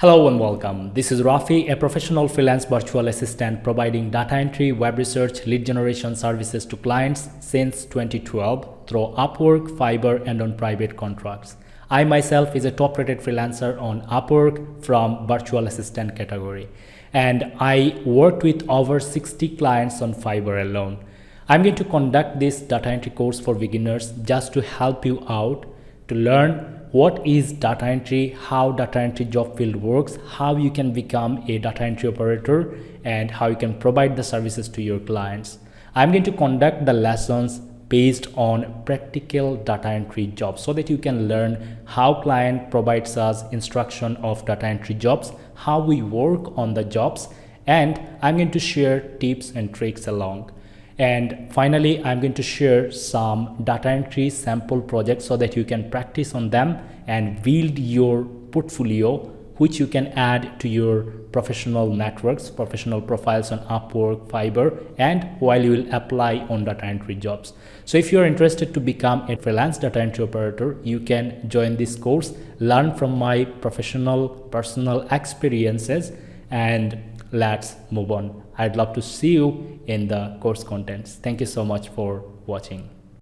Hello and welcome. This is Rafy, a professional freelance virtual assistant providing data entry, web research, lead generation services to clients since 2012 through Upwork, Fiverr, and on private contracts. I myself is a top-rated freelancer on Upwork from virtual assistant category, and I worked with over 60 clients on Fiverr alone. I'm going to conduct this data entry course for beginners just to help you out to learn what is data entry, how data entry job field works, how you can become a data entry operator, and how you can provide the services to your clients. I'm going to conduct the lessons based on practical data entry jobs so that you can learn how client provides us instruction of data entry jobs, how we work on the jobs, and I'm going to share tips and tricks along. And finally, I'm going to share some data entry sample projects so that you can practice on them and build your portfolio, which you can add to your professional networks, professional profiles on Upwork, Fiverr, and while you will apply on data entry jobs. So if you're interested to become a freelance data entry operator, you can join this course, learn from my professional personal experiences, and let's move on. I'd love to see you in the course contents. Thank you so much for watching.